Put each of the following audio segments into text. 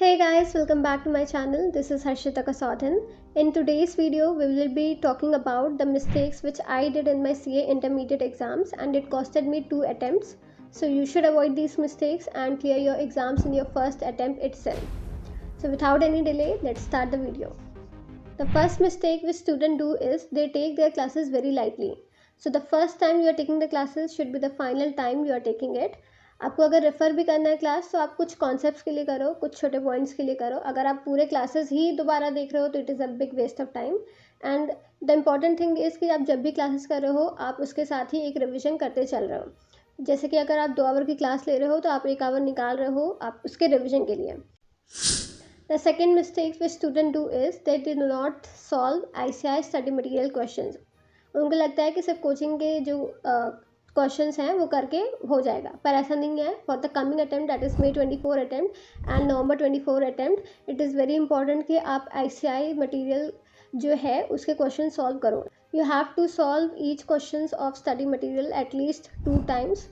Hey guys, welcome back to my channel. This is Harshita Kasaudan. In today's video, we will be talking about the mistakes which I did in my CA intermediate exams and it costed me 2 attempts. So you should avoid these mistakes and clear your exams in your first attempt itself. So without any delay, let's start the video. The first mistake which students do is they take their classes very lightly. So the first time you are taking the classes should be the final time you are taking it. आपको अगर refer भी करना है class तो आप कुछ concepts के लिए करो, कुछ छोटे पॉइंट्स के लिए करो. अगर आप पूरे क्लासेस ही दोबारा देख रहे हो तो it is a big waste of time. And the important thing is कि आप जब भी क्लासेस कर रहे हो आप उसके साथ ही एक रिविजन करते चल रहे हो. जैसे कि अगर आप 2 आवर की क्लास ले रहे हो तो आप 1 आवर निकाल रहे हो आप उसके रिविजन के लिए. The second mistake which students do is they do not solve ICI study material questions. उनको लगता है कि सिर्फ कोचिंग के जो क्वेश्चंस हैं वो करके हो जाएगा, पर ऐसा नहीं है. For the coming attempt that is May 24 attempt and November 24 attempt it is very important कि आप ICI मटेरियल जो है उसके क्वेश्चन सॉल्व करो. You have to solve each question of study material at least 2 times,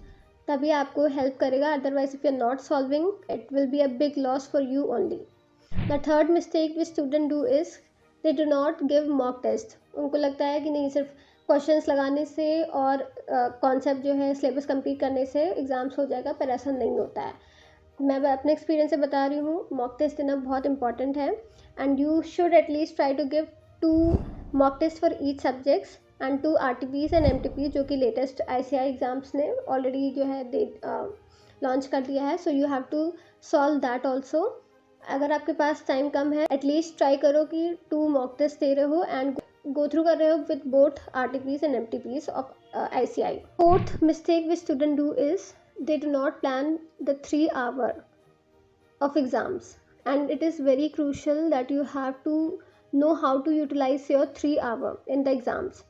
तभी आपको हेल्प करेगा. Otherwise if you are not solving it will be a big loss for you only. The third mistake which student do is they do not give mock test. उनको लगता है कि नहीं सिर्फ questions लगाने से और कॉन्सेप्ट जो है सिलेबस कंप्लीट करने से एग्ज़ाम्स हो जाएगा, पर ऐसा नहीं होता है. मैं अपने एक्सपीरियंस से बता रही हूँ, मॉक टेस्ट देना बहुत इंपॉर्टेंट है and you should at least try to give 2 mock test for each subjects and 2 RTPs and MTPs जो कि लेटेस्ट ICI एग्ज़ाम्स ने ऑलरेडी जो है लॉन्च कर दिया है. So you have to solve that also. अगर आपके पास टाइम कम है एटलीस्ट ट्राई करो कि 2 मॉक टेस्ट दे रहे हो एंड go through कर रहे हो with both RTPs and MTPs of ICI. Fourth mistake which students do is they do not plan the 3 hour of exams and it is very crucial that you have to know how to utilize your 3 hour in the exams.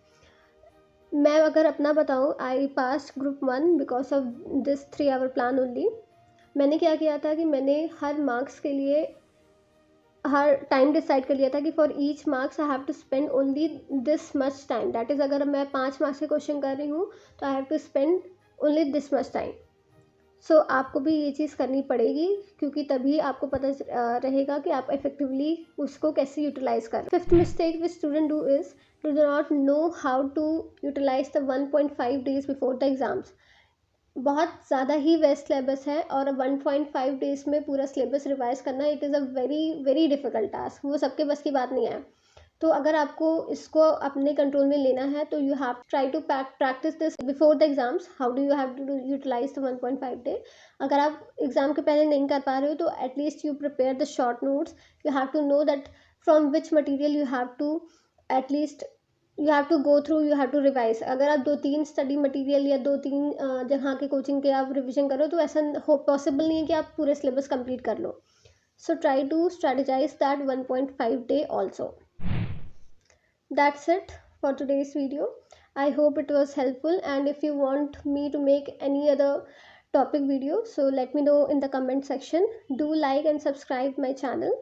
मैं अगर अपना बताऊँ I passed group 1 because of this 3 hour plan only. मैंने क्या किया था कि मैंने हर मार्क्स के लिए हर टाइम डिसाइड कर लिया था कि for each marks I have to spend only this much time. That is अगर मैं 5 मार्क्स के क्वेश्चन कर रही हूँ तो I have to spend only this much time. So आपको भी ये चीज़ करनी पड़ेगी क्योंकि तभी आपको पता रहेगा कि आप इफेक्टिवली उसको कैसे यूटिलाइज़ करें. Fifth mistake which student do is do not know how to utilize the 1.5 days before the exams. बहुत ज़्यादा ही वेस्ट सिलेबस है और 1.5 डेज़ में पूरा सिलेबस रिवाइज करना it is a very very difficult task. वो सबके बस की बात नहीं है. तो अगर आपको इसको अपने कंट्रोल में लेना है तो you have try to practice this before the exams. How do you have to utilize the 1.5 day. अगर आप एग्ज़ाम के पहले नहीं कर पा रहे हो तो at least you prepare the short notes. You have to know that from which material you have to at least you have to go through, you have to revise. अगर आप 2-3 स्टडी मटेरियल या 2-3 जहाँ के कोचिंग के आप रिविजन करो तो ऐसा पॉसिबल नहीं है कि आप पूरे सिलेबस कंप्लीट कर लो. So try to strategize that 1.5 day also. That's it for today's video. I hope it was helpful and if you want me to make any other topic video so let me know in the comment section. Do like and subscribe my channel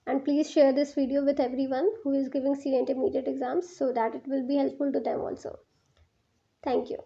and please share this video with everyone who is giving CA intermediate exams so that it will be helpful to them also. Thank you.